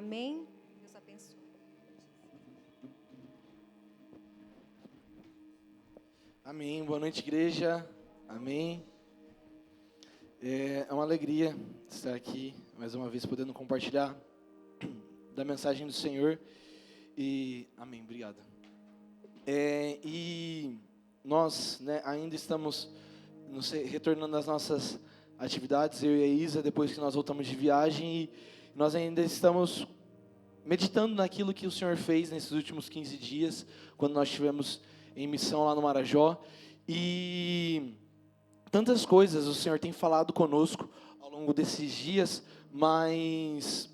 Amém? Deus abençoe. Amém. Boa noite, igreja. Amém. É uma alegria estar aqui mais uma vez podendo compartilhar da mensagem do Senhor. E amém. Obrigado. E nós, ainda estamos retornando às nossas atividades, eu e a Isa, depois que nós voltamos de viagem, e nós ainda estamos meditando naquilo que o Senhor fez nesses últimos 15 dias, quando nós estivemos em missão lá no Marajó, e tantas coisas o Senhor tem falado conosco ao longo desses dias, mas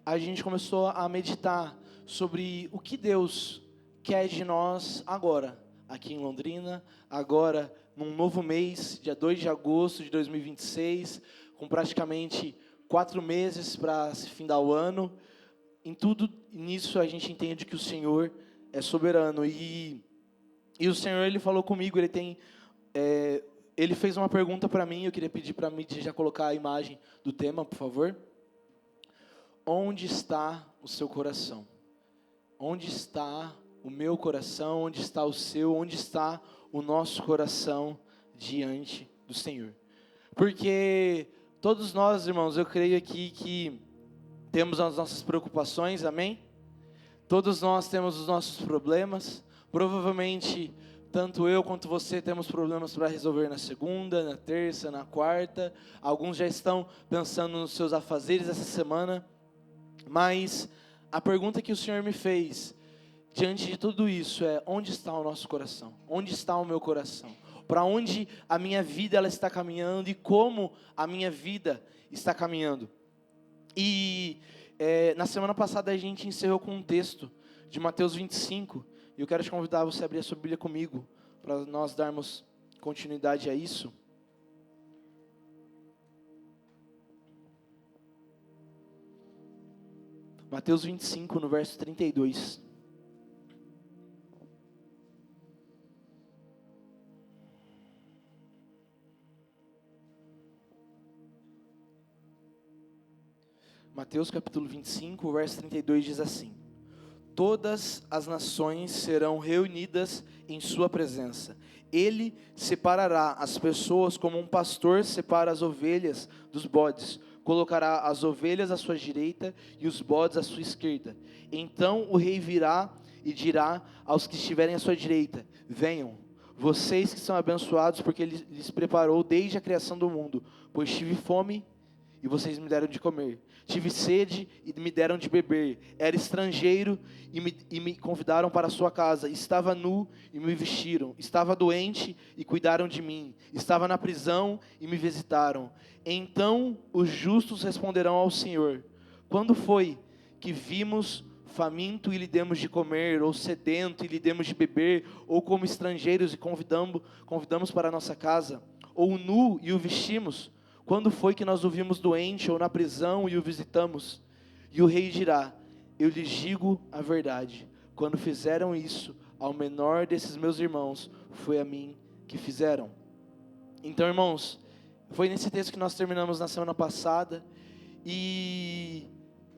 a gente começou a meditar sobre o que Deus quer de nós agora, aqui em Londrina, agora num novo mês, dia 2 de agosto de 2026, com praticamente 4 meses para se findar o ano. Em tudo nisso a gente entende que o Senhor é soberano, e o Senhor, Ele falou comigo, Ele fez uma pergunta para mim. Eu queria pedir para mim já colocar a imagem do tema, por favor. Onde está o seu coração? Onde está o meu coração? Onde está o seu? Onde está o nosso coração diante do Senhor? Porque todos nós, irmãos, eu creio aqui que temos as nossas preocupações, amém? Todos nós temos os nossos problemas. Provavelmente, tanto eu quanto você temos problemas para resolver na segunda, na terça, na quarta. Alguns já estão pensando nos seus afazeres essa semana. Mas a pergunta que o Senhor me fez, diante de tudo isso, é: onde está o nosso coração? Onde está o meu coração? Para onde a minha vida ela está caminhando e como a minha vida está caminhando? E na semana passada a gente encerrou com um texto de Mateus 25, e eu quero te convidar a você abrir a sua Bíblia comigo, para nós darmos continuidade a isso. Mateus 25, no verso 32. Mateus capítulo 25, verso 32 diz assim: todas as nações serão reunidas em sua presença. Ele separará as pessoas como um pastor separa as ovelhas dos bodes. Colocará as ovelhas à sua direita e os bodes à sua esquerda. Então o rei virá e dirá aos que estiverem à sua direita: venham, vocês que são abençoados, porque ele lhes preparou desde a criação do mundo. Pois tive fome e vocês me deram de comer. Tive sede e me deram de beber. Era estrangeiro e me convidaram para a sua casa. Estava nu e me vestiram. Estava doente e cuidaram de mim. Estava na prisão e me visitaram. Então os justos responderão ao Senhor: quando foi que vimos faminto e lhe demos de comer, ou sedento e lhe demos de beber, ou como estrangeiros e convidamos para a nossa casa, ou nu e o vestimos? Quando foi que nós o vimos doente ou na prisão e o visitamos? E o rei dirá: eu lhes digo a verdade, quando fizeram isso ao menor desses meus irmãos, foi a mim que fizeram. Então, irmãos, foi nesse texto que nós terminamos na semana passada, e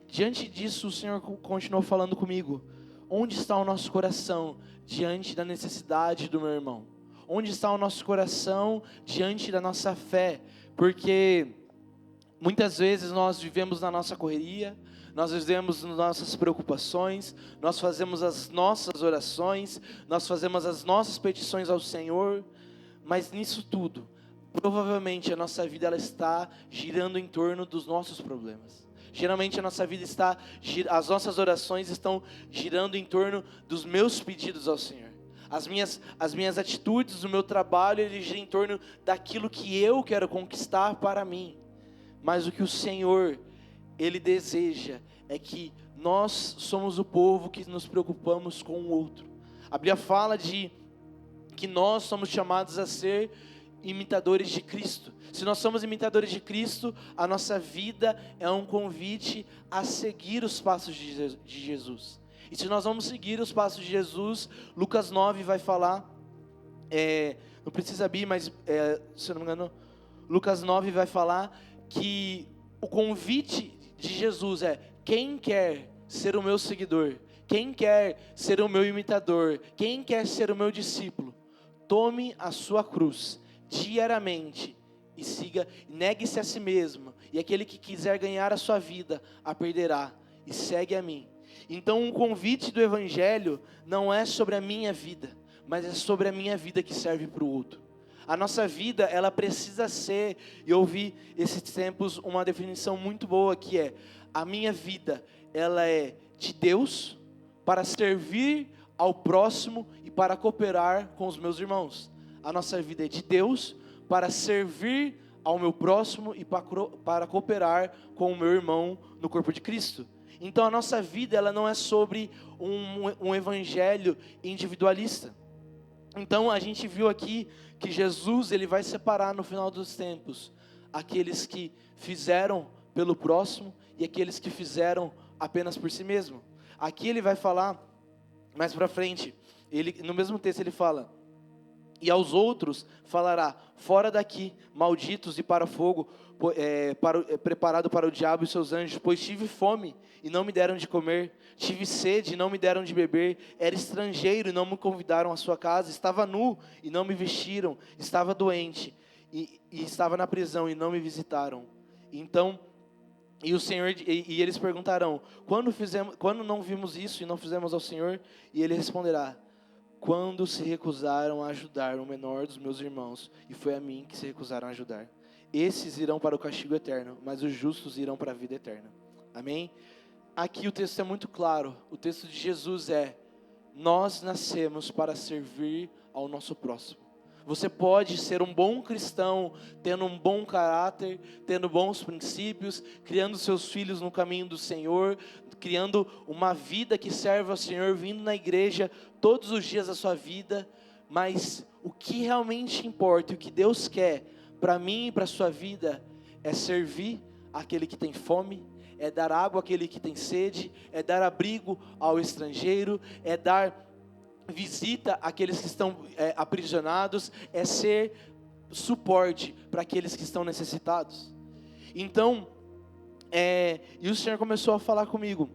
diante disso o Senhor continuou falando comigo: onde está o nosso coração diante da necessidade do meu irmão? Onde está o nosso coração diante da nossa fé? Porque muitas vezes nós vivemos na nossa correria, nós vivemos nas nossas preocupações, nós fazemos as nossas orações, nós fazemos as nossas petições ao Senhor, mas nisso tudo, provavelmente a nossa vida ela está girando em torno dos nossos problemas. Geralmente a nossa vida as nossas orações estão girando em torno dos meus pedidos ao Senhor. As minhas atitudes, o meu trabalho, ele gira em torno daquilo que eu quero conquistar para mim. Mas o que o Senhor, Ele deseja é que nós somos o povo que nos preocupamos com o outro. A Bíblia fala que nós somos chamados a ser imitadores de Cristo. Se nós somos imitadores de Cristo, a nossa vida é um convite a seguir os passos de Jesus. E se nós vamos seguir os passos de Jesus, Lucas 9 vai falar, não precisa abrir, mas se eu não me engano, Lucas 9 vai falar que o convite de Jesus é: quem quer ser o meu seguidor, quem quer ser o meu imitador, quem quer ser o meu discípulo, tome a sua cruz diariamente e siga, negue-se a si mesmo, e aquele que quiser ganhar a sua vida, a perderá, e segue a mim. Então o convite do Evangelho não é sobre a minha vida, mas é sobre a minha vida que serve para o outro. A nossa vida, ela precisa ser, e eu ouvi esses tempos uma definição muito boa que é: a minha vida, ela é de Deus para servir ao próximo e para cooperar com os meus irmãos. A nossa vida é de Deus para servir ao meu próximo e para cooperar com o meu irmão no corpo de Cristo. Então a nossa vida, ela não é sobre um evangelho individualista. Então a gente viu aqui que Jesus, ele vai separar no final dos tempos aqueles que fizeram pelo próximo e aqueles que fizeram apenas por si mesmo. Aqui ele vai falar mais para frente, no mesmo texto ele fala: e aos outros falará: fora daqui, malditos, e para fogo, preparado para o diabo e seus anjos, pois tive fome e não me deram de comer, tive sede e não me deram de beber, era estrangeiro e não me convidaram à sua casa, estava nu e não me vestiram, estava doente e estava na prisão e não me visitaram. Então, e o Senhor, e eles perguntarão: quando não vimos isso e não fizemos ao Senhor? E ele responderá: quando se recusaram a ajudar o menor dos meus irmãos, e foi a mim que se recusaram a ajudar. Esses irão para o castigo eterno, mas os justos irão para a vida eterna. Amém? Aqui o texto é muito claro. O texto de Jesus é: nós nascemos para servir ao nosso próximo. Você pode ser um bom cristão, tendo um bom caráter, tendo bons princípios, criando seus filhos no caminho do Senhor, criando uma vida que serve ao Senhor, vindo na igreja todos os dias da sua vida, mas o que realmente importa, o que Deus quer para mim e para a sua vida, é servir aquele que tem fome, é dar água àquele que tem sede, é dar abrigo ao estrangeiro, é dar visita àqueles que estão aprisionados, é ser suporte para aqueles que estão necessitados. Então, e o Senhor começou a falar comigo: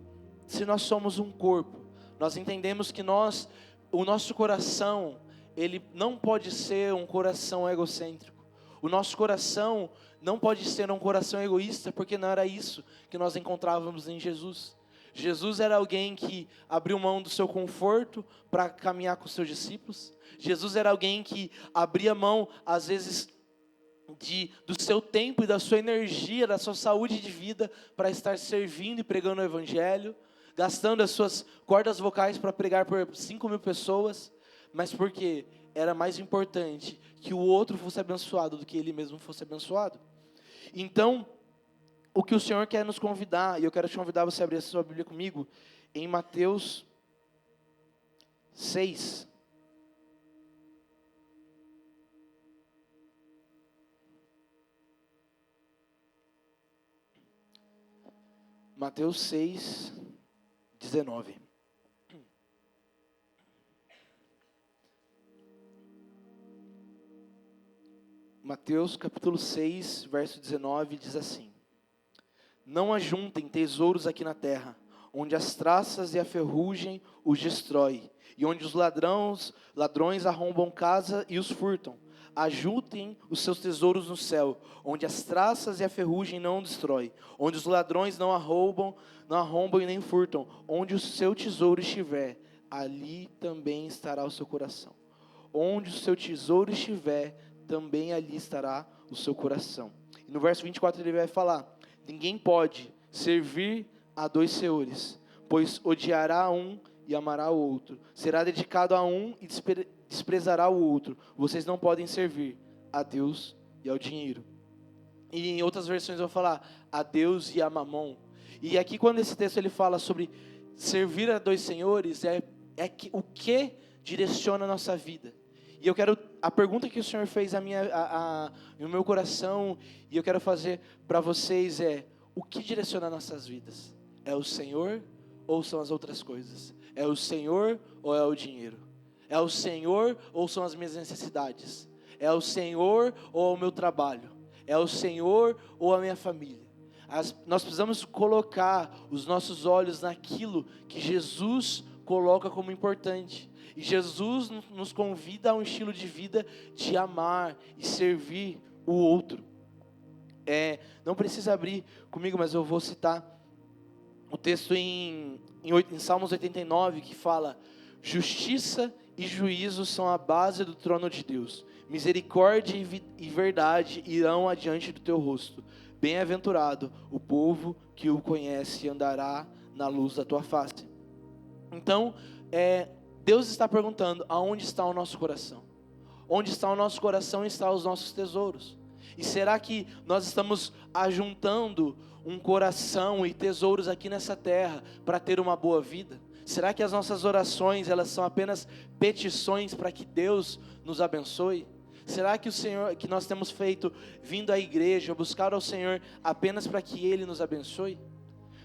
se nós somos um corpo, nós entendemos que o nosso coração, ele não pode ser um coração egocêntrico. O nosso coração não pode ser um coração egoísta, porque não era isso que nós encontrávamos em Jesus. Jesus era alguém que abriu mão do seu conforto para caminhar com os seus discípulos. Jesus era alguém que abria mão, às vezes, do seu tempo e da sua energia, da sua saúde de vida, para estar servindo e pregando o Evangelho, gastando as suas cordas vocais para pregar por 5.000 pessoas, mas porque era mais importante que o outro fosse abençoado do que ele mesmo fosse abençoado. Então, o que o Senhor quer nos convidar, e eu quero te convidar a você abrir a sua Bíblia comigo, em Mateus 6. Mateus 6, 19. Mateus capítulo 6, verso 19, diz assim: não ajuntem tesouros aqui na terra, onde as traças e a ferrugem os destrói, e onde os ladrões arrombam casa e os furtam. Ajuntem os seus tesouros no céu, onde as traças e a ferrugem não destrói, onde os ladrões não arrombam e nem furtam. Onde o seu tesouro estiver, ali também estará o seu coração. Onde o seu tesouro estiver, também ali estará o seu coração. E no verso 24 ele vai falar: ninguém pode servir a dois senhores, pois odiará um e amará o outro. Será dedicado a um e desprezará o outro. Vocês não podem servir a Deus e ao dinheiro. E em outras versões eu vou falar a Deus e a mamon. E aqui quando esse texto ele fala sobre servir a dois senhores, o que direciona a nossa vida. E a pergunta que o Senhor fez no meu coração, e eu quero fazer para vocês o que direciona nossas vidas? É o Senhor ou são as outras coisas? É o Senhor ou é o dinheiro? É o Senhor ou são as minhas necessidades? É o Senhor ou é o meu trabalho? É o Senhor ou a minha família? Nós precisamos colocar os nossos olhos naquilo que Jesus coloca como importante. E Jesus nos convida a um estilo de vida de amar e servir o outro. Não precisa abrir comigo, mas eu vou citar o texto em Salmos 89, que fala: justiça e juízo são a base do trono de Deus. Misericórdia e verdade irão adiante do teu rosto. Bem-aventurado o povo que o conhece e andará na luz da tua face. Então, Deus está perguntando: aonde está o nosso coração? Onde está o nosso coração estão os nossos tesouros. E será que nós estamos ajuntando um coração e tesouros aqui nessa terra para ter uma boa vida? Será que as nossas orações, elas são apenas petições para que Deus nos abençoe? Será que que nós temos feito, vindo à igreja, buscar ao Senhor apenas para que Ele nos abençoe?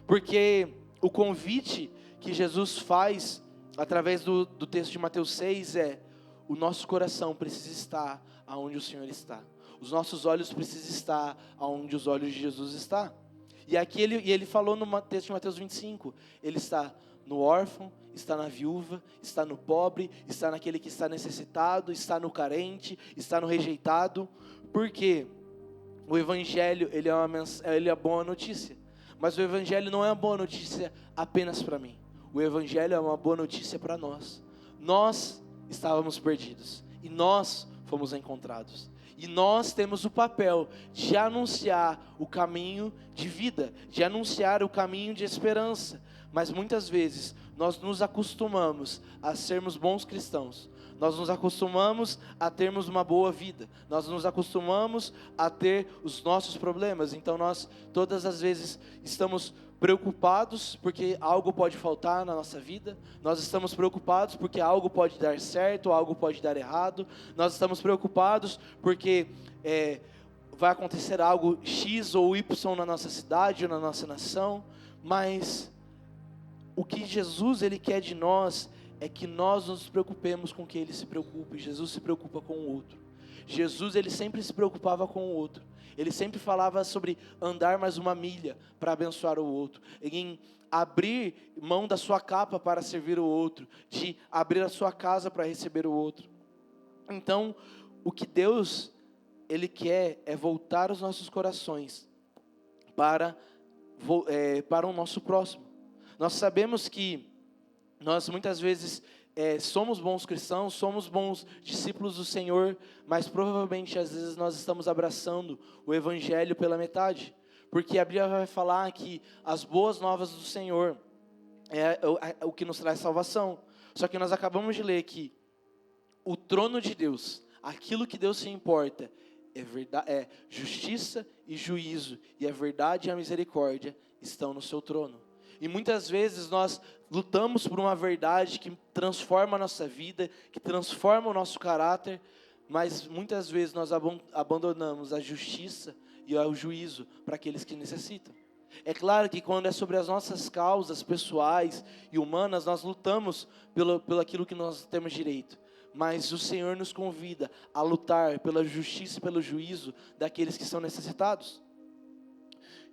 Porque o convite que Jesus faz, através do texto de Mateus 6, o nosso coração precisa estar aonde o Senhor está. Os nossos olhos precisam estar aonde os olhos de Jesus estão. E aqui ele falou no texto de Mateus 25, Ele está no órfão, está na viúva, está no pobre, está naquele que está necessitado, está no carente, está no rejeitado. Porque o Evangelho, ele é boa notícia. Mas o Evangelho não é uma boa notícia apenas para mim. O Evangelho é uma boa notícia para nós. Nós estávamos perdidos e nós fomos encontrados. E nós temos o papel de anunciar o caminho de vida, de anunciar o caminho de esperança. Mas muitas vezes nós nos acostumamos a sermos bons cristãos. Nós nos acostumamos a termos uma boa vida. Nós nos acostumamos a ter os nossos problemas. Então nós todas as vezes estamos preocupados porque algo pode faltar na nossa vida. Nós estamos preocupados porque algo pode dar certo ou algo pode dar errado. Nós estamos preocupados porque vai acontecer algo X ou Y na nossa cidade ou na nossa nação. Mas o que Jesus ele quer de nós é que nós nos preocupemos com o que Ele se preocupa. E Jesus se preocupa com o outro. Jesus ele sempre se preocupava com o outro. Ele sempre falava sobre andar mais uma milha para abençoar o outro, em abrir mão da sua capa para servir o outro, de abrir a sua casa para receber o outro. Então, o que Deus ele quer é voltar os nossos corações para o nosso próximo. Nós sabemos que nós muitas vezes somos bons cristãos, somos bons discípulos do Senhor, mas provavelmente às vezes nós estamos abraçando o Evangelho pela metade, porque a Bíblia vai falar que as boas novas do Senhor é o que nos traz salvação. Só que nós acabamos de ler que o trono de Deus, aquilo que Deus se importa, é justiça e juízo, e a verdade e a misericórdia estão no seu trono. E muitas vezes nós lutamos por uma verdade que transforma a nossa vida, que transforma o nosso caráter, mas muitas vezes nós abandonamos a justiça e o juízo para aqueles que necessitam. É claro que quando é sobre as nossas causas pessoais e humanas, nós lutamos pelo aquilo que nós temos direito. Mas o Senhor nos convida a lutar pela justiça e pelo juízo daqueles que são necessitados.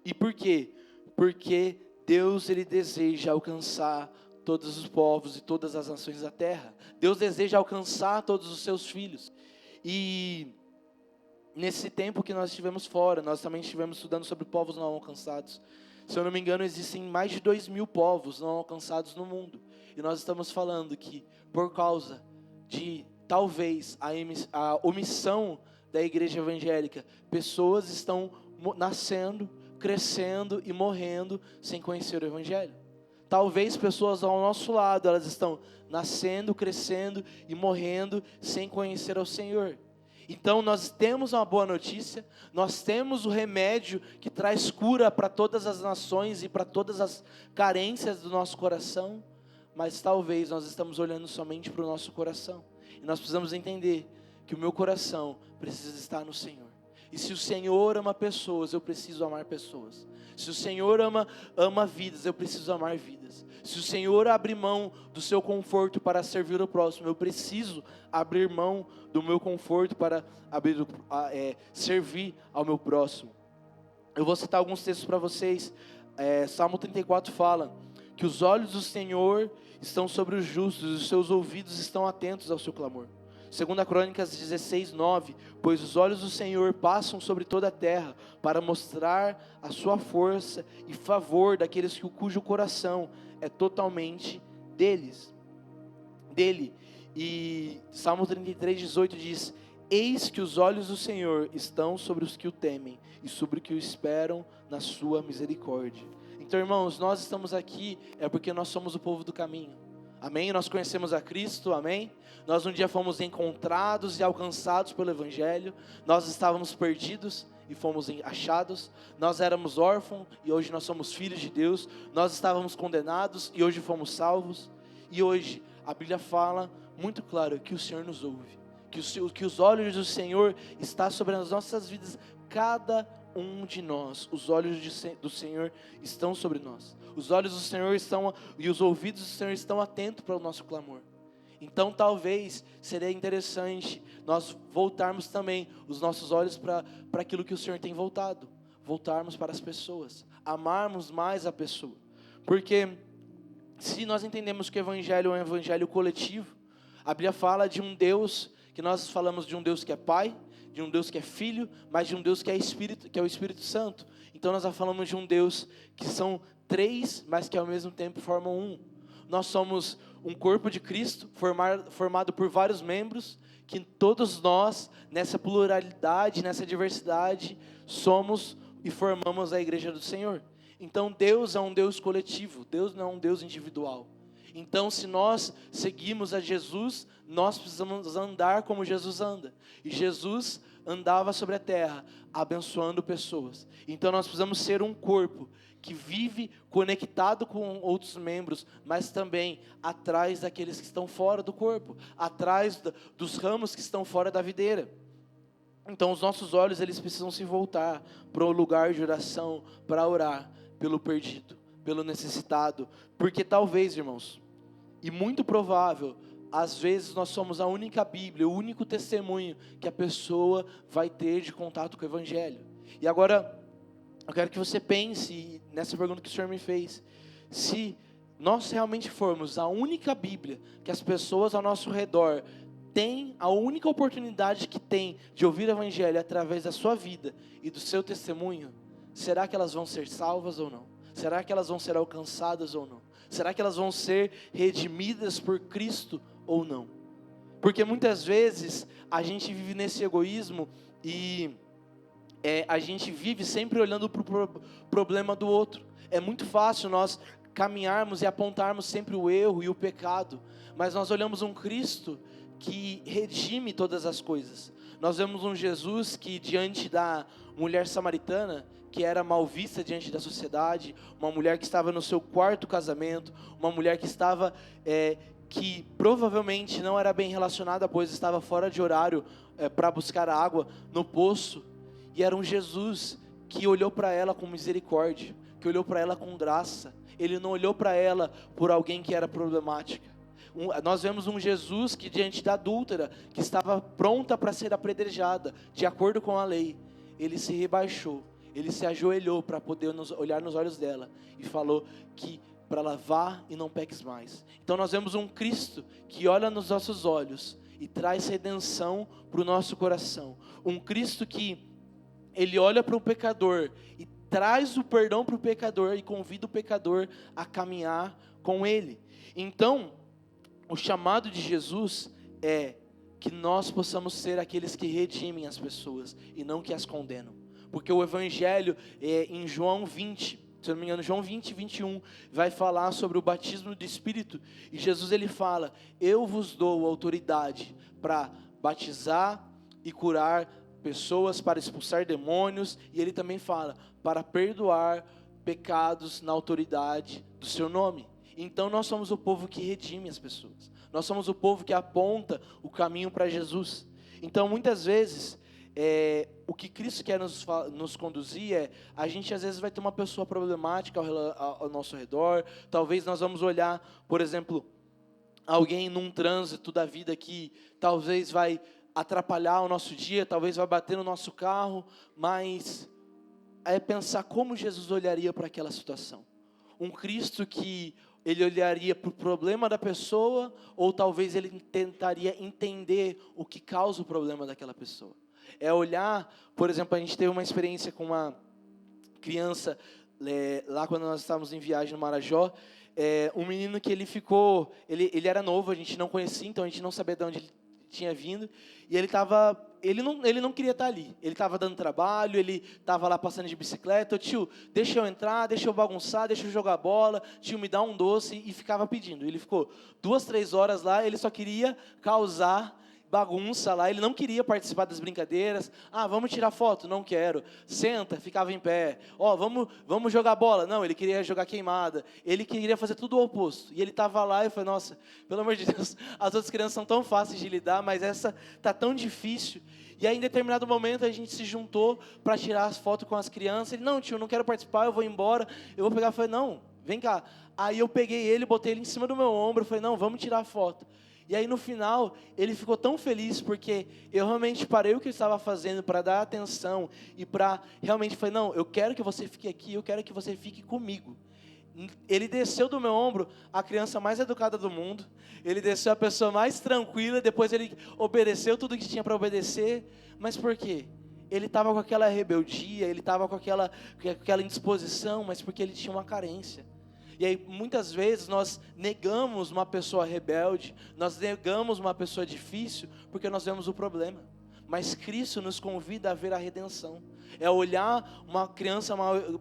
E por quê? Porque Deus ele deseja alcançar todos os povos e todas as nações da terra. Deus deseja alcançar todos os seus filhos. E nesse tempo que nós estivemos fora, nós também estivemos estudando sobre povos não alcançados. Se eu não me engano, existem mais de 2.000 povos não alcançados no mundo. E nós estamos falando que por causa de talvez a omissão da igreja evangélica, pessoas estão nascendo, crescendo e morrendo sem conhecer o Evangelho. Talvez pessoas ao nosso lado, elas estão nascendo, crescendo e morrendo sem conhecer ao Senhor. Então nós temos uma boa notícia, nós temos o remédio que traz cura para todas as nações e para todas as carências do nosso coração, mas talvez nós estamos olhando somente para o nosso coração. E nós precisamos entender que o meu coração precisa estar no Senhor. E se o Senhor ama pessoas, eu preciso amar pessoas. Se o Senhor ama vidas, eu preciso amar vidas. Se o Senhor abre mão do seu conforto para servir o próximo, eu preciso abrir mão do meu conforto para servir ao meu próximo. Eu vou citar alguns textos para vocês. Salmo 34 fala que os olhos do Senhor estão sobre os justos e os seus ouvidos estão atentos ao seu clamor. 2 Crônicas 16:9, pois os olhos do Senhor passam sobre toda a terra para mostrar a sua força e favor daqueles cujo coração é totalmente dele. E Salmo 33:18 diz: eis que os olhos do Senhor estão sobre os que o temem e sobre os que o esperam na sua misericórdia. Então, irmãos, nós estamos aqui porque nós somos o povo do caminho. Amém? Nós conhecemos a Cristo, amém? Nós um dia fomos encontrados e alcançados pelo Evangelho. Nós estávamos perdidos e fomos achados. Nós éramos órfãos e hoje nós somos filhos de Deus. Nós estávamos condenados e hoje fomos salvos. E hoje a Bíblia fala muito claro que o Senhor nos ouve, que os olhos do Senhor estão sobre as nossas vidas, cada um de nós. Os olhos do Senhor estão sobre nós. Os olhos do Senhor estão e os ouvidos do Senhor estão atentos para o nosso clamor. Então talvez seria interessante nós voltarmos também os nossos olhos para aquilo que o Senhor tem voltarmos para as pessoas, amarmos mais a pessoa, porque se nós entendemos que o Evangelho é um Evangelho coletivo, a Bíblia fala de um Deus, que nós falamos de um Deus que é Pai, de um Deus que é Filho, mas de um Deus que é Espírito, que é o Espírito Santo. Então nós já falamos de um Deus que são três, mas que ao mesmo tempo formam um. Nós somos um corpo de Cristo, formado por vários membros, que todos nós, nessa pluralidade, nessa diversidade, somos e formamos a igreja do Senhor. Então Deus é um Deus coletivo, Deus não é um Deus individual. Então, se nós seguimos a Jesus, nós precisamos andar como Jesus anda. E Jesus andava sobre a terra, abençoando pessoas. Então, nós precisamos ser um corpo que vive conectado com outros membros, mas também atrás daqueles que estão fora do corpo, atrás dos ramos que estão fora da videira. Então, os nossos olhos, eles precisam se voltar para o lugar de oração, para orar pelo perdido, pelo necessitado, porque talvez, irmãos, e muito provável, às vezes nós somos a única Bíblia, o único testemunho que a pessoa vai ter de contato com o Evangelho. E agora, eu quero que você pense nessa pergunta que o Senhor me fez: se nós realmente formos a única Bíblia que as pessoas ao nosso redor têm, a única oportunidade que tem de ouvir o Evangelho através da sua vida e do seu testemunho, será que elas vão ser salvas ou não? Será que elas vão ser alcançadas ou não? Será que elas vão ser redimidas por Cristo ou não? Porque muitas vezes a gente vive nesse egoísmo e a gente vive sempre olhando para o problema do outro. É muito fácil nós caminharmos e apontarmos sempre o erro e o pecado, mas nós olhamos um Cristo que redime todas as coisas. Nós vemos um Jesus que, diante da mulher samaritana, que era mal vista diante da sociedade, uma mulher que estava no seu quarto casamento, uma mulher que estava, que provavelmente não era bem relacionada, pois estava fora de horário para buscar água no poço, e era um Jesus que olhou para ela com misericórdia, que olhou para ela com graça. Ele não olhou para ela por alguém que era problemática. Nós vemos um Jesus que, diante da adúltera, que estava pronta para ser apedrejada, de acordo com a lei, ele se rebaixou, ele se ajoelhou para poder olhar nos olhos dela e falou que para lavar e não peques mais. Então nós vemos um Cristo que olha nos nossos olhos e traz redenção para o nosso coração. Um Cristo que ele olha para o pecador e traz o perdão para o pecador e convida o pecador a caminhar com ele. Então, o chamado de Jesus é que nós possamos ser aqueles que redimem as pessoas e não que as condenam. Porque o Evangelho, em João 20, se eu não me engano, João 20, 21, vai falar sobre o batismo do Espírito. E Jesus, ele fala: eu vos dou autoridade para batizar e curar pessoas, para expulsar demônios. E ele também fala, para perdoar pecados na autoridade do seu nome. Então nós somos o povo que redime as pessoas. Nós somos o povo que aponta o caminho para Jesus. Então muitas vezes, o que Cristo quer nos conduzir a gente às vezes vai ter uma pessoa problemática ao nosso redor. Talvez nós vamos olhar, por exemplo, alguém num trânsito da vida que talvez vai atrapalhar o nosso dia, talvez vai bater no nosso carro, mas é pensar como Jesus olharia para aquela situação. Um Cristo que ele olharia para o problema da pessoa, ou talvez ele tentaria entender o que causa o problema daquela pessoa. É olhar, por exemplo, a gente teve uma experiência com uma criança, lá quando nós estávamos em viagem no Marajó, um menino que ele era novo, a gente não conhecia, então a gente não sabia de onde ele tinha vindo, e ele não queria estar ali, ele estava dando trabalho, ele estava lá passando de bicicleta, tio, deixa eu entrar, deixa eu bagunçar, deixa eu jogar bola, tio, me dá um doce, e ficava pedindo. Ele ficou 2, 3 horas lá, ele só queria causar bagunça lá, ele não queria participar das brincadeiras. Vamos tirar foto? Não quero. Senta, ficava em pé. Vamos jogar bola? Não, ele queria jogar queimada. Ele queria fazer tudo o oposto. E ele estava lá e eu falei, nossa, pelo amor de Deus, as outras crianças são tão fáceis de lidar, mas essa tá tão difícil. E aí, em determinado momento, a gente se juntou para tirar as fotos com as crianças. Ele, não, tio, não quero participar, eu vou embora. Eu vou pegar, eu falei, não, vem cá. Aí eu peguei ele, botei ele em cima do meu ombro, eu falei, não, vamos tirar a foto. E aí no final, ele ficou tão feliz, porque eu realmente parei o que eu estava fazendo para dar atenção, e para realmente, falei, não, eu quero que você fique aqui, eu quero que você fique comigo. Ele desceu do meu ombro, a criança mais educada do mundo, ele desceu a pessoa mais tranquila, depois ele obedeceu tudo que tinha para obedecer, mas por quê? Ele estava com aquela rebeldia, ele estava com aquela indisposição, mas porque ele tinha uma carência. E aí, muitas vezes, nós negamos uma pessoa rebelde, nós negamos uma pessoa difícil, porque nós vemos o problema. Mas Cristo nos convida a ver a redenção. É olhar uma criança,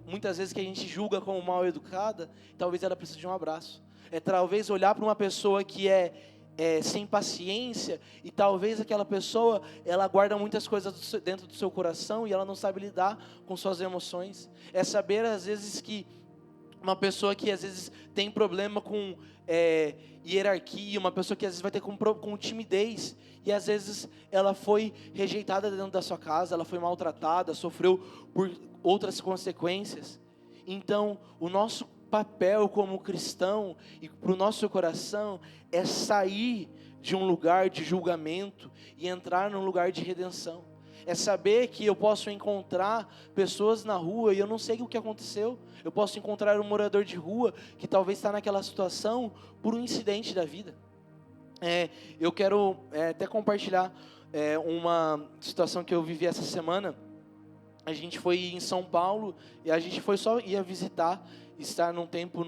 muitas vezes, que a gente julga como mal educada, talvez ela precise de um abraço. É talvez olhar para uma pessoa que é sem paciência, e talvez aquela pessoa, ela guarda muitas coisas dentro do seu coração, e ela não sabe lidar com suas emoções. É saber, às vezes, que uma pessoa que às vezes tem problema com hierarquia, uma pessoa que às vezes vai ter com timidez, e às vezes ela foi rejeitada dentro da sua casa, ela foi maltratada, sofreu por outras consequências. Então, o nosso papel como cristão, e para o nosso coração, é sair de um lugar de julgamento e entrar num lugar de redenção. É saber que eu posso encontrar pessoas na rua e eu não sei o que aconteceu. Eu posso encontrar um morador de rua que talvez está naquela situação por um incidente da vida. Eu quero até compartilhar uma situação que eu vivi essa semana. A gente foi em São Paulo e a gente ia visitar, estar num tempo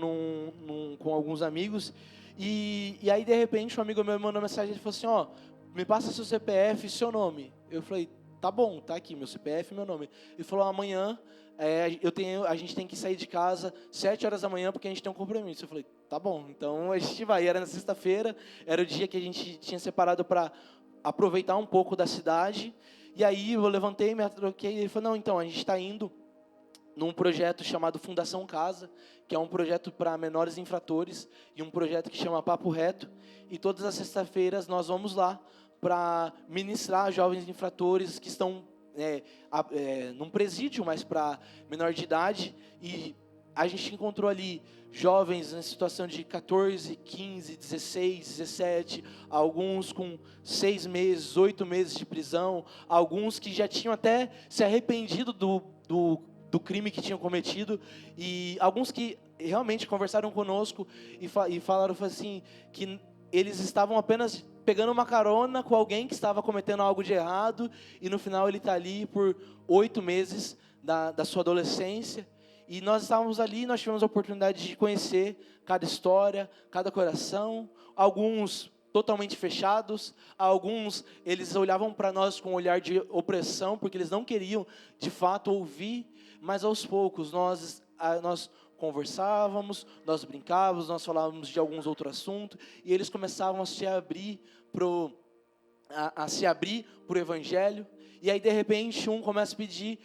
com alguns amigos. E aí, de repente, um amigo meu me mandou mensagem, ele falou assim, me passa seu CPF e seu nome. Eu falei, tá bom, tá aqui, meu CPF e meu nome. Ele falou, amanhã a gente tem que sair de casa 7 horas da manhã porque a gente tem um compromisso. Eu falei, tá bom, então a gente vai. Era na sexta-feira, era o dia que a gente tinha separado para aproveitar um pouco da cidade. E aí eu levantei, me troquei, e ele falou, não, então, a gente está indo num projeto chamado Fundação Casa, que é um projeto para menores infratores, e um projeto que chama Papo Reto, e todas as sextas-feiras nós vamos lá para ministrar jovens infratores que estão num presídio, mas para menor de idade, e a gente encontrou ali jovens em situação de 14, 15, 16, 17, alguns com 6 meses, 8 meses de prisão, alguns que já tinham até se arrependido do crime que tinham cometido, e alguns que realmente conversaram conosco e falaram assim, que eles estavam apenas pegando uma carona com alguém que estava cometendo algo de errado, e no final ele está ali por 8 meses da sua adolescência. E nós estávamos ali, nós tivemos a oportunidade de conhecer cada história, cada coração, alguns totalmente fechados, alguns eles olhavam para nós com um olhar de opressão, porque eles não queriam de fato ouvir, mas aos poucos nós conversávamos, nós brincávamos, nós falávamos de alguns outros assuntos, e eles começavam a se abrir para o Evangelho. E aí de repente um começa a pedir,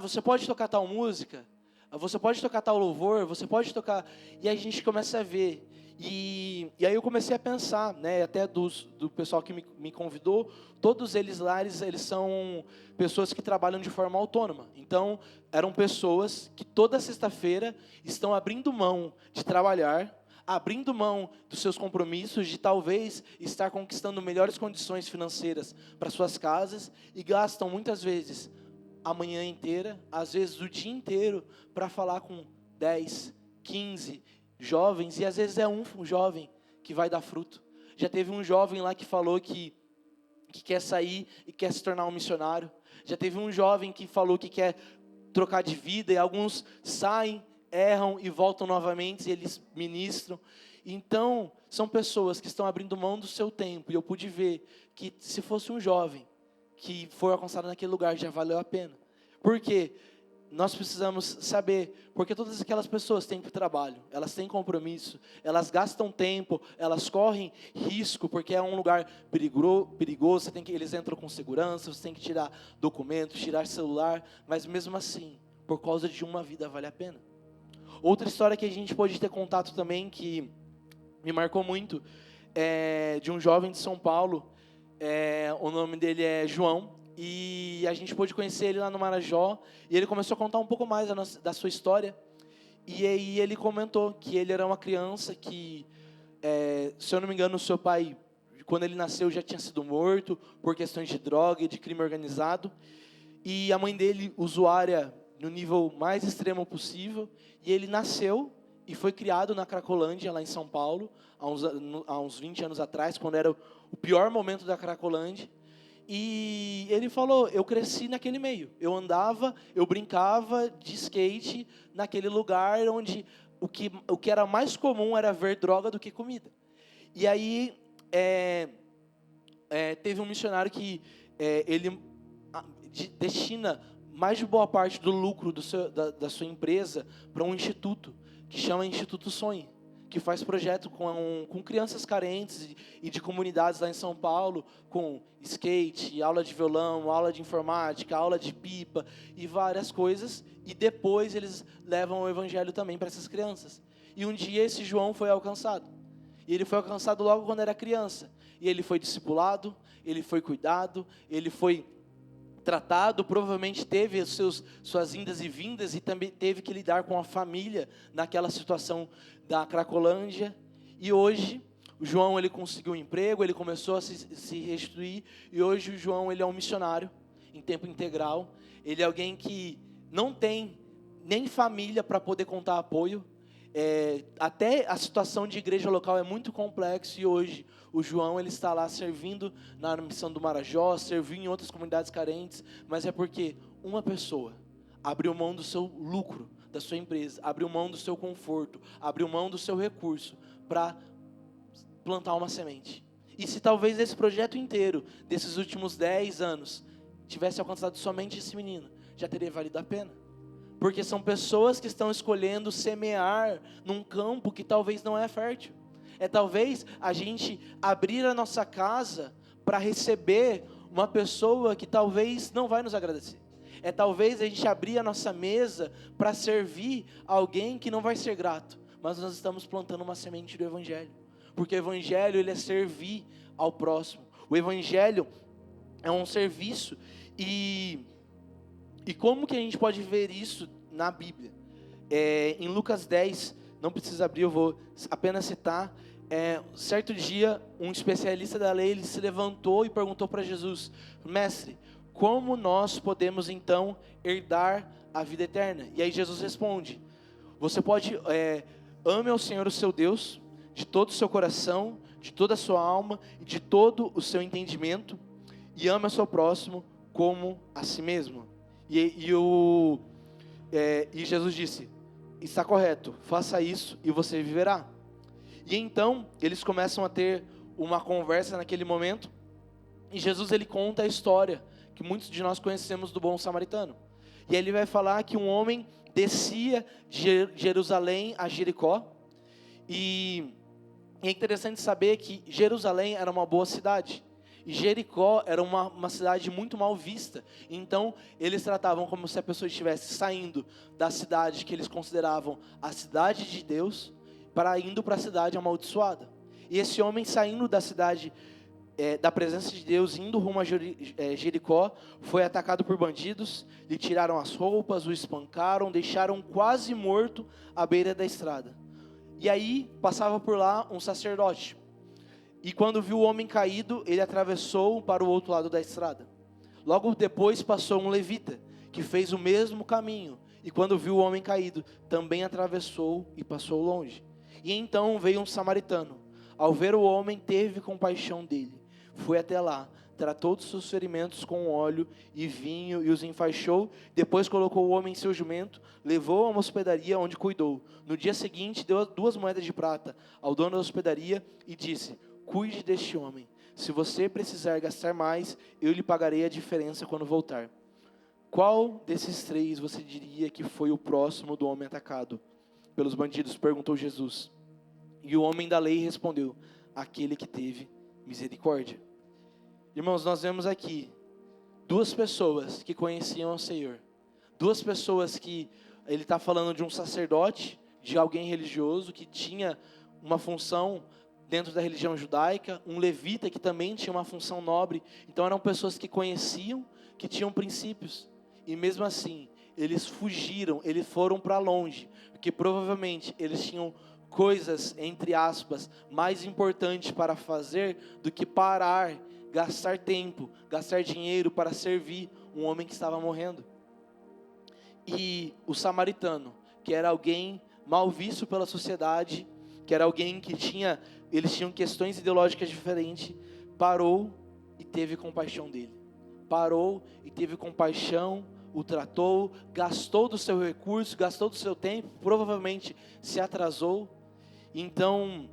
você pode tocar tal música? Você pode tocar tal louvor, você pode tocar... E aí a gente começa a ver. E aí eu comecei a pensar, até do pessoal que me convidou, todos eles lá, eles são pessoas que trabalham de forma autônoma. Então, eram pessoas que toda sexta-feira estão abrindo mão de trabalhar, abrindo mão dos seus compromissos, de talvez estar conquistando melhores condições financeiras para suas casas, e gastam muitas vezes a manhã inteira, às vezes o dia inteiro, para falar com 10, 15 jovens, e às vezes é um jovem que vai dar fruto. Já teve um jovem lá que falou que quer sair e quer se tornar um missionário. Já teve um jovem que falou que quer trocar de vida, e alguns saem, erram e voltam novamente, e eles ministram. Então, são pessoas que estão abrindo mão do seu tempo, e eu pude ver que se fosse um jovem que foi alcançado naquele lugar, já valeu a pena. Por quê? Nós precisamos saber, porque todas aquelas pessoas têm trabalho, elas têm compromisso, elas gastam tempo, elas correm risco, porque é um lugar perigoso, eles entram com segurança, você tem que tirar documentos, tirar celular, mas mesmo assim, por causa de uma vida vale a pena. Outra história que a gente pode ter contato também, que me marcou muito, é de um jovem de São Paulo, o nome dele é João, e a gente pôde conhecer ele lá no Marajó, e ele começou a contar um pouco mais da sua história, e aí ele comentou que ele era uma criança que, se eu não me engano, o seu pai, quando ele nasceu, já tinha sido morto por questões de droga e de crime organizado, e a mãe dele, usuária no nível mais extremo possível, e ele nasceu e foi criado na Cracolândia, lá em São Paulo, há uns 20 anos atrás, quando era o pior momento da Cracolândia. E ele falou, eu cresci naquele meio, eu andava, eu brincava de skate naquele lugar onde o que era mais comum era ver droga do que comida. E aí, teve um missionário que ele destina mais de boa parte do lucro da sua empresa para um instituto, que chama Instituto Sonhe, que faz projeto com crianças carentes e de comunidades lá em São Paulo, com skate, aula de violão, aula de informática, aula de pipa e várias coisas, e depois eles levam o evangelho também para essas crianças. E um dia esse João foi alcançado, e ele foi alcançado logo quando era criança, e ele foi discipulado, ele foi cuidado, ele foi tratado, provavelmente teve suas indas e vindas, e também teve que lidar com a família naquela situação da Cracolândia. E hoje o João, ele conseguiu um emprego, ele começou a se restituir, e hoje o João, ele é um missionário em tempo integral. Ele é alguém que não tem nem família para poder contar apoio. Até a situação de igreja local é muito complexa, e hoje o João, ele está lá servindo na missão do Marajó, servindo em outras comunidades carentes, mas é porque uma pessoa abriu mão do seu lucro, da sua empresa, abriu mão do seu conforto, abriu mão do seu recurso para plantar uma semente. E se talvez esse projeto inteiro, desses últimos 10 anos, tivesse alcançado somente esse menino, já teria valido a pena. Porque são pessoas que estão escolhendo semear num campo que talvez não é fértil. Talvez a gente abrir a nossa casa para receber uma pessoa que talvez não vai nos agradecer. Talvez a gente abrir a nossa mesa para servir alguém que não vai ser grato. Mas nós estamos plantando uma semente do Evangelho. Porque o Evangelho, ele é servir ao próximo. O Evangelho é um serviço. E como que a gente pode ver isso na Bíblia? Em Lucas 10, não precisa abrir, eu vou apenas citar. Certo dia, um especialista da lei, ele se levantou e perguntou para Jesus: Mestre, como nós podemos então herdar a vida eterna? E aí Jesus responde: você pode, ame ao Senhor o seu Deus, de todo o seu coração, de toda a sua alma e de todo o seu entendimento, e ame ao seu próximo como a si mesmo. E Jesus disse: está correto, faça isso e você viverá. E então eles começam a ter uma conversa naquele momento, e Jesus, ele conta a história que muitos de nós conhecemos do bom samaritano. E ele vai falar que um homem descia de Jerusalém a Jericó, e é interessante saber que Jerusalém era uma boa cidade, e Jericó era uma cidade muito mal vista. Então eles tratavam como se a pessoa estivesse saindo da cidade que eles consideravam a cidade de Deus, para indo para a cidade amaldiçoada. E esse homem, saindo da cidade, da presença de Deus, indo rumo a Jericó, foi atacado por bandidos, lhe tiraram as roupas, o espancaram, deixaram quase morto à beira da estrada. E aí passava por lá um sacerdote, e quando viu o homem caído, ele atravessou para o outro lado da estrada. Logo depois passou um levita, que fez o mesmo caminho, e quando viu o homem caído, também atravessou e passou longe. E então veio um samaritano. Ao ver o homem, teve compaixão dele. Foi até lá, tratou dos seus ferimentos com óleo e vinho e os enfaixou. Depois colocou o homem em seu jumento, levou-o a uma hospedaria onde cuidou. No dia seguinte, deu 2 moedas de prata ao dono da hospedaria e disse: cuide deste homem. Se você precisar gastar mais, eu lhe pagarei a diferença quando voltar. Qual desses 3 você diria que foi o próximo do homem atacado pelos bandidos? Perguntou Jesus. E o homem da lei respondeu: aquele que teve misericórdia. Irmãos, nós vemos aqui 2 pessoas que conheciam o Senhor. 2 pessoas que, ele está falando de um sacerdote, de alguém religioso que tinha uma função dentro da religião judaica, um levita que também tinha uma função nobre. Então eram pessoas que conheciam, que tinham princípios. E mesmo assim, eles fugiram, eles foram para longe, porque provavelmente eles tinham coisas, entre aspas, mais importantes para fazer do que parar, gastar tempo, gastar dinheiro para servir um homem que estava morrendo. E o samaritano, que era alguém mal visto pela sociedade, que era alguém que eles tinham questões ideológicas diferentes, parou e teve compaixão dele. Parou e teve compaixão, o tratou, gastou do seu recurso, gastou do seu tempo, provavelmente se atrasou. Então,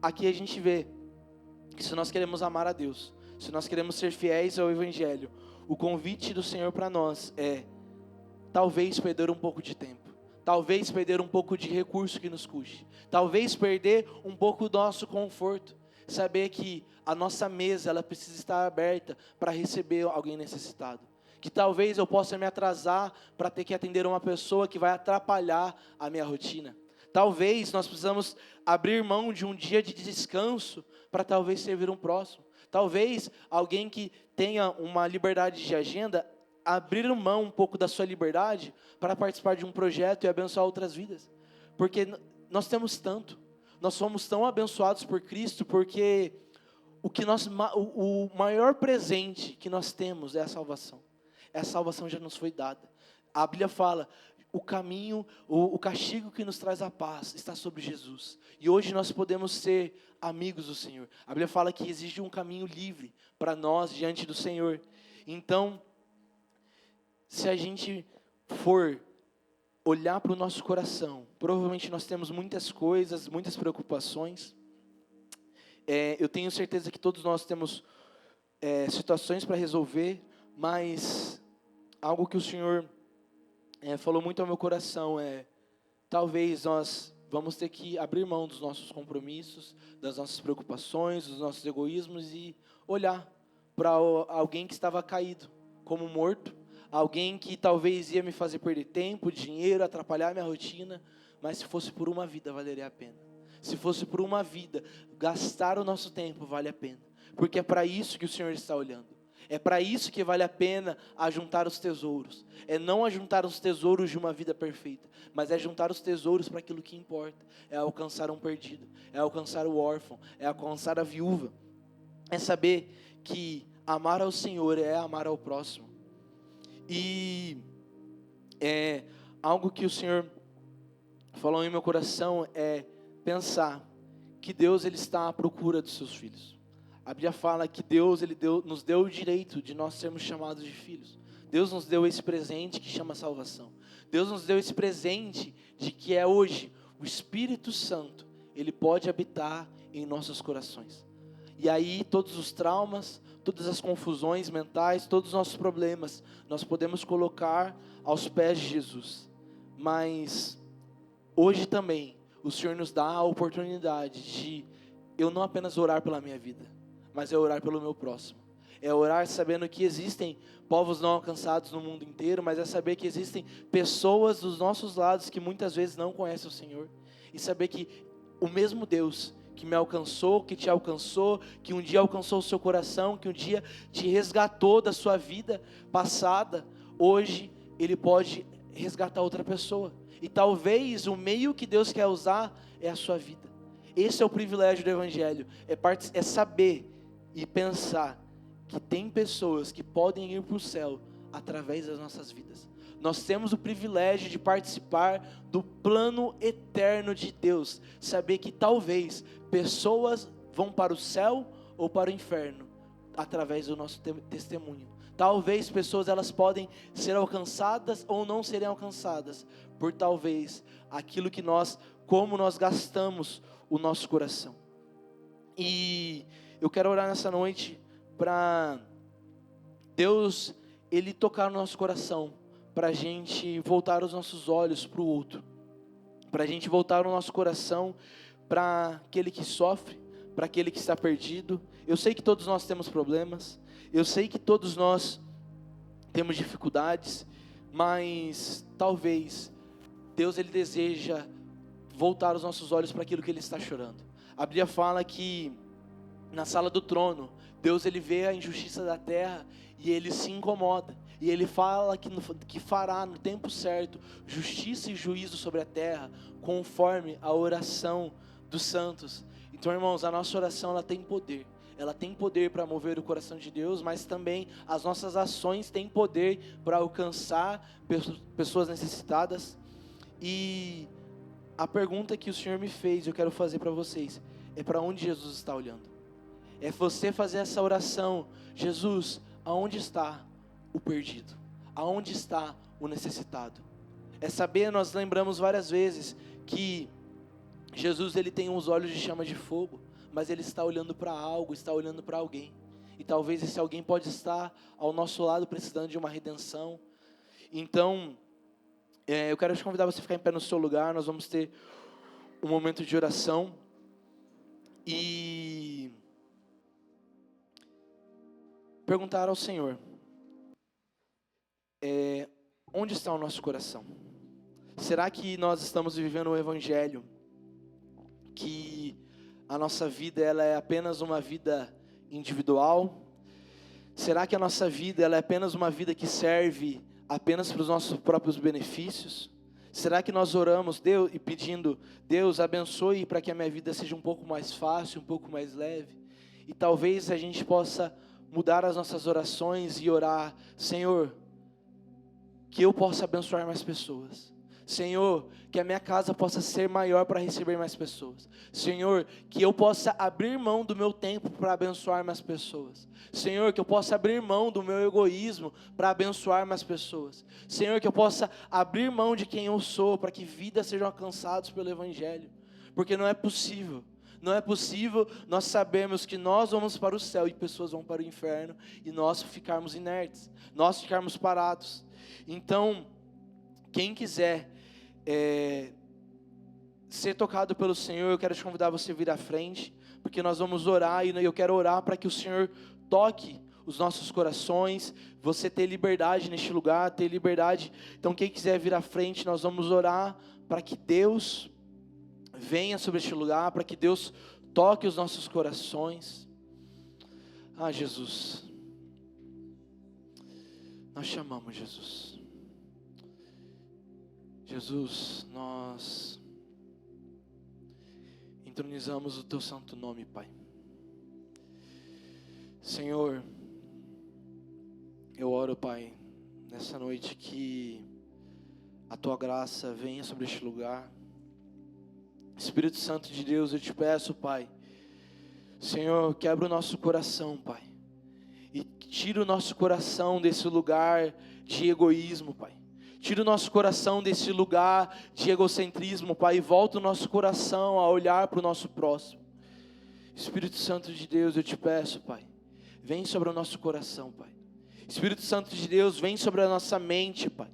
aqui a gente vê que se nós queremos amar a Deus, se nós queremos ser fiéis ao Evangelho, o convite do Senhor para nós é, talvez perder um pouco de tempo, talvez perder um pouco de recurso que nos custe, talvez perder um pouco do nosso conforto, saber que a nossa mesa ela precisa estar aberta para receber alguém necessitado, que talvez eu possa me atrasar para ter que atender uma pessoa que vai atrapalhar a minha rotina. Talvez nós precisamos abrir mão de um dia de descanso para talvez servir um próximo. Talvez alguém que tenha uma liberdade de agenda, abrir mão um pouco da sua liberdade para participar de um projeto e abençoar outras vidas. Porque nós temos tanto, nós somos tão abençoados por Cristo, porque o maior presente que nós temos é a salvação. A salvação já nos foi dada. A Bíblia fala, o caminho, o castigo que nos traz a paz está sobre Jesus. E hoje nós podemos ser amigos do Senhor. A Bíblia fala que existe um caminho livre para nós diante do Senhor. Então, se a gente for olhar para o nosso coração, provavelmente nós temos muitas coisas, muitas preocupações. Eu tenho certeza que todos nós temos situações para resolver, mas algo que o Senhor falou muito ao meu coração talvez nós vamos ter que abrir mão dos nossos compromissos, das nossas preocupações, dos nossos egoísmos e olhar para alguém que estava caído, como morto, alguém que talvez ia me fazer perder tempo, dinheiro, atrapalhar minha rotina, mas se fosse por uma vida valeria a pena. Se fosse por uma vida, gastar o nosso tempo vale a pena, porque é para isso que o Senhor está olhando. É para isso que vale a pena ajuntar os tesouros. É não ajuntar os tesouros de uma vida perfeita, mas é juntar os tesouros para aquilo que importa. É alcançar um perdido, é alcançar o órfão, é alcançar a viúva. É saber que amar ao Senhor é amar ao próximo. E algo que o Senhor falou em meu coração é pensar que Deus ele está à procura dos seus filhos. A Bíblia fala que Deus nos deu o direito de nós sermos chamados de filhos. Deus nos deu esse presente que chama salvação. Deus nos deu esse presente de que é hoje o Espírito Santo, ele pode habitar em nossos corações. E aí todos os traumas, todas as confusões mentais, todos os nossos problemas, nós podemos colocar aos pés de Jesus. Mas hoje também o Senhor nos dá a oportunidade de eu não apenas orar pela minha vida, mas é orar pelo meu próximo. É orar sabendo que existem povos não alcançados no mundo inteiro, mas é saber que existem pessoas dos nossos lados que muitas vezes não conhecem o Senhor. E saber que o mesmo Deus que me alcançou, que te alcançou, que um dia alcançou o seu coração, que um dia te resgatou da sua vida passada, hoje Ele pode resgatar outra pessoa. E talvez o meio que Deus quer usar é a sua vida. Esse é o privilégio do Evangelho, é saber e pensar que tem pessoas que podem ir para o céu através das nossas vidas. Nós temos o privilégio de participar do plano eterno de Deus. Saber que talvez pessoas vão para o céu ou para o inferno através do nosso testemunho. Talvez pessoas elas podem ser alcançadas ou não serem alcançadas por talvez aquilo que como nós gastamos o nosso coração. E eu quero orar nessa noite para Deus, Ele tocar no nosso coração, para a gente voltar os nossos olhos para o outro, para a gente voltar o nosso coração para aquele que sofre, para aquele que está perdido. Eu sei que todos nós temos problemas, eu sei que todos nós temos dificuldades, mas talvez Deus Ele deseja voltar os nossos olhos para aquilo que Ele está chorando. A Bíblia fala que na sala do trono, Deus Ele vê a injustiça da terra e Ele se incomoda. E Ele fala que fará no tempo certo justiça e juízo sobre a terra, conforme a oração dos santos. Então, irmãos, a nossa oração ela tem poder. Ela tem poder para mover o coração de Deus, mas também as nossas ações têm poder para alcançar pessoas necessitadas. E a pergunta que o Senhor me fez, eu quero fazer para vocês, é para onde Jesus está olhando. É você fazer essa oração: Jesus, aonde está o perdido? Aonde está o necessitado? É saber, nós lembramos várias vezes que Jesus Ele tem uns olhos de chama de fogo, mas Ele está olhando para algo, está olhando para alguém. E talvez esse alguém pode estar ao nosso lado precisando de uma redenção. Então, eu quero te convidar a você ficar em pé no seu lugar. Nós vamos ter um momento de oração. E perguntar ao Senhor, onde está o nosso coração? Será que nós estamos vivendo um evangelho que a nossa vida ela é apenas uma vida individual? Será que a nossa vida ela é apenas uma vida que serve apenas para os nossos próprios benefícios? Será que nós oramos Deus e pedindo: Deus abençoe para que a minha vida seja um pouco mais fácil, um pouco mais leve? E talvez a gente possa mudar as nossas orações e orar: Senhor, que eu possa abençoar mais pessoas. Senhor, que a minha casa possa ser maior para receber mais pessoas. Senhor, que eu possa abrir mão do meu tempo para abençoar mais pessoas. Senhor, que eu possa abrir mão do meu egoísmo para abençoar mais pessoas. Senhor, que eu possa abrir mão de quem eu sou para que vidas sejam alcançadas pelo Evangelho. Porque não é possível nós sabemos que nós vamos para o céu e pessoas vão para o inferno e nós ficarmos inertes, nós ficarmos parados. Então, quem quiser ser tocado pelo Senhor, eu quero te convidar a você vir à frente, porque nós vamos orar e eu quero orar para que o Senhor toque os nossos corações, você ter liberdade neste lugar, ter liberdade. Então quem quiser vir à frente, nós vamos orar para que Deus venha sobre este lugar, para que Deus toque os nossos corações. Ah, Jesus, nós chamamos Jesus. Jesus, nós entronizamos o Teu santo nome, Pai. Senhor, eu oro, Pai, nessa noite que a Tua graça venha sobre este lugar. Espírito Santo de Deus, eu te peço, Pai, Senhor, quebra o nosso coração, Pai, e tira o nosso coração desse lugar de egoísmo, Pai. Tira o nosso coração desse lugar de egocentrismo, Pai, e volta o nosso coração a olhar para o nosso próximo. Espírito Santo de Deus, eu te peço, Pai, vem sobre o nosso coração, Pai. Espírito Santo de Deus, vem sobre a nossa mente, Pai.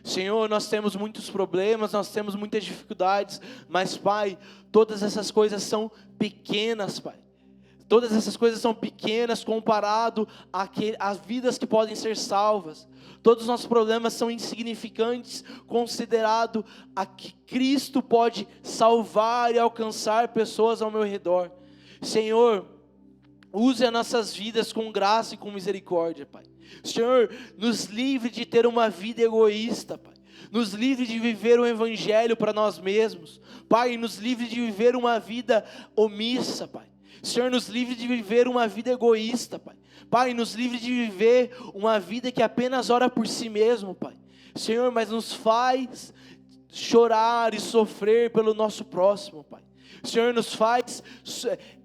Senhor, nós temos muitos problemas, nós temos muitas dificuldades, mas, Pai, todas essas coisas são pequenas, Pai. Todas essas coisas são pequenas comparado às vidas que podem ser salvas. Todos os nossos problemas são insignificantes considerado a que Cristo pode salvar e alcançar pessoas ao meu redor. Senhor, use as nossas vidas com graça e com misericórdia, Pai. Senhor, nos livre de ter uma vida egoísta, Pai. Nos livre de viver o Evangelho para nós mesmos. Pai, nos livre de viver uma vida omissa, Pai. Senhor, nos livre de viver uma vida egoísta, Pai. Pai, nos livre de viver uma vida que apenas ora por si mesmo, Pai. Senhor, mas nos faz chorar e sofrer pelo nosso próximo, Pai. O Senhor nos faz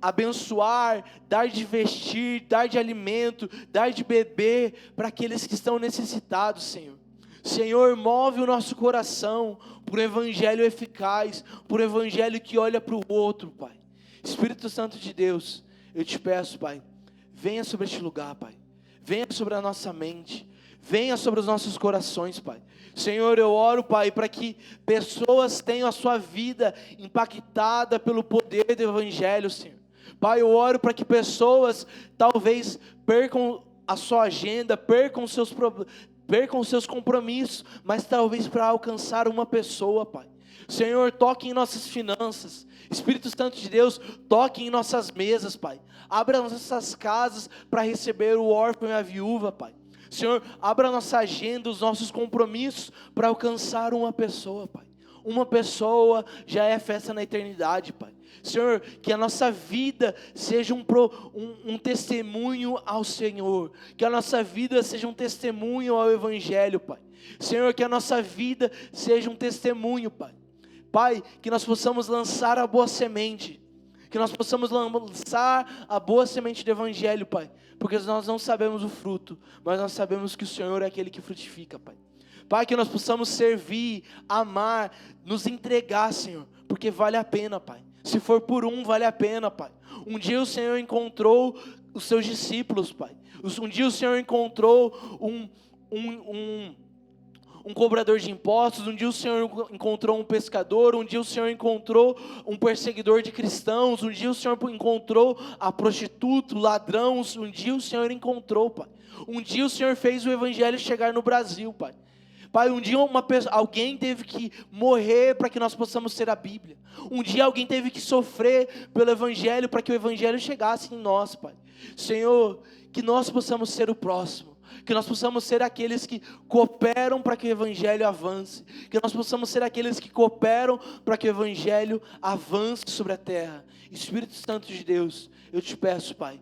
abençoar, dar de vestir, dar de alimento, dar de beber para aqueles que estão necessitados, Senhor. Senhor, move o nosso coração por um evangelho eficaz, por um evangelho que olha para o outro, Pai. Espírito Santo de Deus, eu te peço, Pai, venha sobre este lugar, Pai. Venha sobre a nossa mente, venha sobre os nossos corações, Pai. Senhor, eu oro, Pai, para que pessoas tenham a sua vida impactada pelo poder do evangelho, Senhor. Pai, eu oro para que pessoas talvez percam a sua agenda, percam os seus compromissos, mas talvez para alcançar uma pessoa, Pai. Senhor, toque em nossas finanças. Espírito Santo de Deus, toque em nossas mesas, Pai. Abra nossas casas para receber o órfão e a viúva, Pai. Senhor, abra a nossa agenda, os nossos compromissos para alcançar uma pessoa, Pai. Uma pessoa já é festa na eternidade, Pai. Senhor, que a nossa vida seja um testemunho ao Senhor. Que a nossa vida seja um testemunho ao Evangelho, Pai. Senhor, que a nossa vida seja um testemunho, Pai. Pai, que nós possamos lançar a boa semente. Que nós possamos lançar a boa semente do Evangelho, Pai. Porque nós não sabemos o fruto, mas nós sabemos que o Senhor é aquele que frutifica, Pai. Pai, que nós possamos servir, amar, nos entregar, Senhor, porque vale a pena, Pai. Se for por um, vale a pena, Pai. Um dia o Senhor encontrou os seus discípulos, Pai. Um dia o Senhor encontrou um cobrador de impostos, um dia o Senhor encontrou um pescador, um dia o Senhor encontrou um perseguidor de cristãos, um dia o Senhor encontrou a prostituta, o ladrão, um dia o Senhor encontrou, Pai. Um dia o Senhor fez o evangelho chegar no Brasil, Pai. Pai, um dia alguém teve que morrer para que nós possamos ter a Bíblia. Um dia alguém teve que sofrer pelo evangelho para que o evangelho chegasse em nós, Pai. Senhor, que nós possamos ser o próximo. Que nós possamos ser aqueles que cooperam para que o Evangelho avance. Que nós possamos ser aqueles que cooperam para que o Evangelho avance sobre a terra. Espírito Santo de Deus, eu te peço, Pai,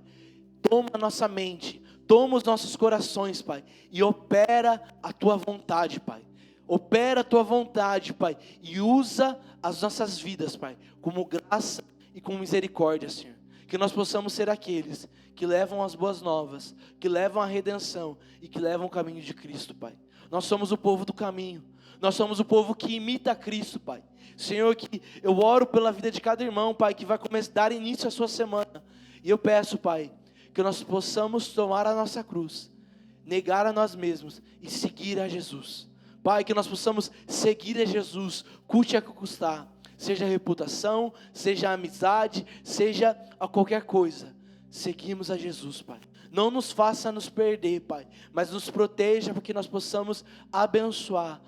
toma a nossa mente, toma os nossos corações, Pai, e opera a Tua vontade, Pai. Opera a Tua vontade, Pai, e usa as nossas vidas, Pai, como graça e com misericórdia, Senhor. Que nós possamos ser aqueles que levam as boas novas, que levam a redenção e que levam o caminho de Cristo, Pai. Nós somos o povo do caminho, nós somos o povo que imita Cristo, Pai. Senhor, que eu oro pela vida de cada irmão, Pai, que vai começar a dar início à sua semana. E eu peço, Pai, que nós possamos tomar a nossa cruz, negar a nós mesmos e seguir a Jesus. Pai, que nós possamos seguir a Jesus, custe a que custar. Seja a reputação, seja a amizade, seja a qualquer coisa. Seguimos a Jesus, Pai. Não nos faça nos perder, Pai, mas nos proteja para que nós possamos abençoar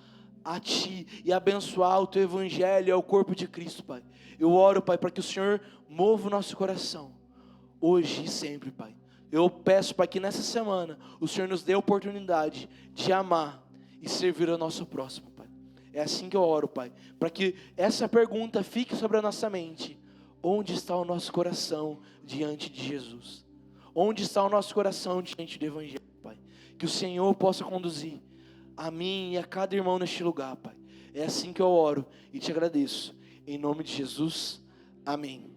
a Ti e abençoar o Teu Evangelho e ao corpo de Cristo, Pai. Eu oro, Pai, para que o Senhor mova o nosso coração, hoje e sempre, Pai. Eu peço, Pai, que nessa semana o Senhor nos dê a oportunidade de amar e servir ao nosso próximo, Pai. É assim que eu oro, Pai, para que essa pergunta fique sobre a nossa mente: onde está o nosso coração diante de Jesus? Onde está o nosso coração diante do Evangelho, Pai? Que o Senhor possa conduzir a mim e a cada irmão neste lugar, Pai. É assim que eu oro e te agradeço. Em nome de Jesus, amém.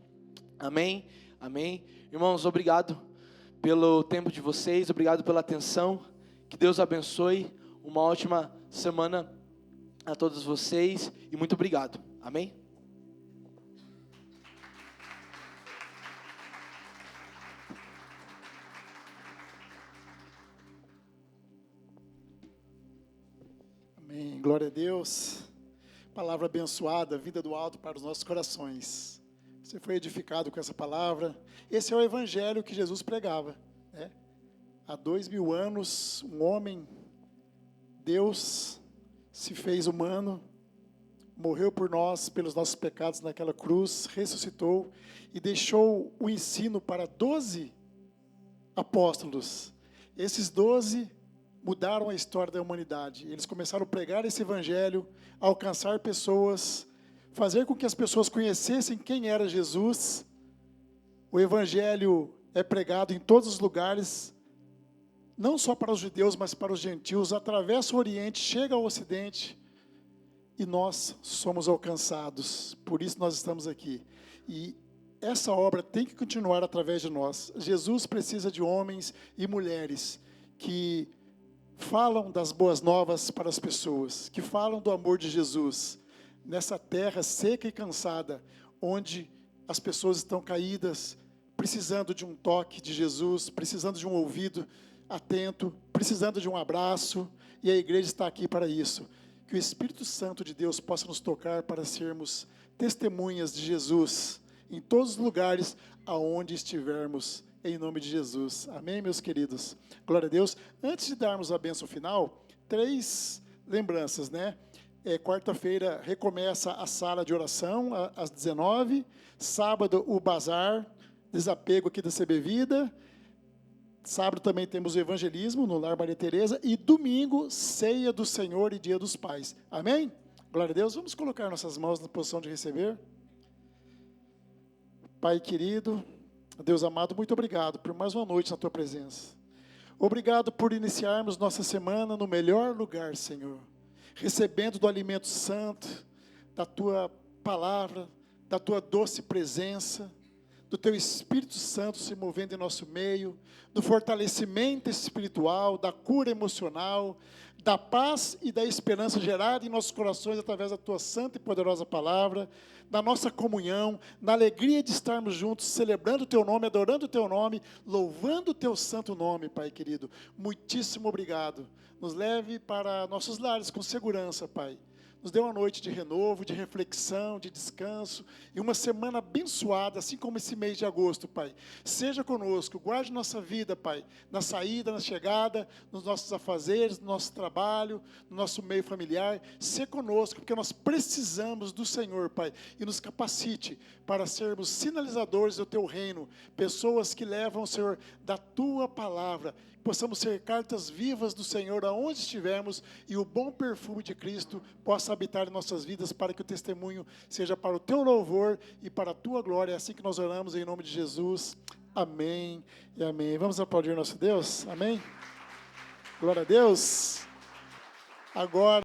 Amém, amém. Irmãos, obrigado pelo tempo de vocês, obrigado pela atenção. Que Deus abençoe. Uma ótima semana a todos vocês e muito obrigado. Amém? Amém. Glória a Deus. Palavra abençoada, vida do alto para os nossos corações. Você foi edificado com essa palavra. Esse é o evangelho que Jesus pregava, né? Há 2000 anos, um homem, Deus, se fez humano, morreu por nós, pelos nossos pecados naquela cruz, ressuscitou e deixou o ensino para 12 apóstolos. Esses 12 mudaram a história da humanidade. Eles começaram a pregar esse evangelho, alcançar pessoas, fazer com que as pessoas conhecessem quem era Jesus. O evangelho é pregado em todos os lugares, não só para os judeus, mas para os gentios, atravessa o Oriente, chega ao Ocidente, e nós somos alcançados. Por isso nós estamos aqui. E essa obra tem que continuar através de nós. Jesus precisa de homens e mulheres que falam das boas novas para as pessoas, que falam do amor de Jesus, nessa terra seca e cansada, onde as pessoas estão caídas, precisando de um toque de Jesus, precisando de um ouvido atento, precisando de um abraço, e a igreja está aqui para isso. Que o Espírito Santo de Deus possa nos tocar para sermos testemunhas de Jesus em todos os lugares aonde estivermos, em nome de Jesus. Amém, meus queridos? Glória a Deus. Antes de darmos a bênção final, 3 lembranças, né? Quarta-feira recomeça a sala de oração às 19h. Sábado, o bazar, desapego aqui da CB Vida. Sábado também temos o evangelismo no Lar Maria Tereza. E domingo, ceia do Senhor e dia dos pais. Amém? Glória a Deus. Vamos colocar nossas mãos na posição de receber. Pai querido, Deus amado, muito obrigado por mais uma noite na Tua presença. Obrigado por iniciarmos nossa semana no melhor lugar, Senhor. Recebendo do alimento santo, da Tua palavra, da Tua doce presença, do Teu Espírito Santo se movendo em nosso meio, do fortalecimento espiritual, da cura emocional, da paz e da esperança gerada em nossos corações através da Tua santa e poderosa palavra, da nossa comunhão, na alegria de estarmos juntos, celebrando o Teu nome, adorando o Teu nome, louvando o Teu santo nome, Pai querido. Muitíssimo obrigado. Nos leve para nossos lares com segurança, Pai. Nos dê uma noite de renovo, de reflexão, de descanso, e uma semana abençoada, assim como esse mês de agosto, Pai. Seja conosco, guarde nossa vida, Pai, na saída, na chegada, nos nossos afazeres, no nosso trabalho, no nosso meio familiar. Seja conosco, porque nós precisamos do Senhor, Pai, e nos capacite para sermos sinalizadores do Teu reino, pessoas que levam, Senhor, da Tua palavra, possamos ser cartas vivas do Senhor aonde estivermos, e o bom perfume de Cristo possa habitar em nossas vidas, para que o testemunho seja para o Teu louvor e para a Tua glória. É assim que nós oramos em nome de Jesus. Amém e amém. Vamos aplaudir nosso Deus? Amém? Glória a Deus. Agora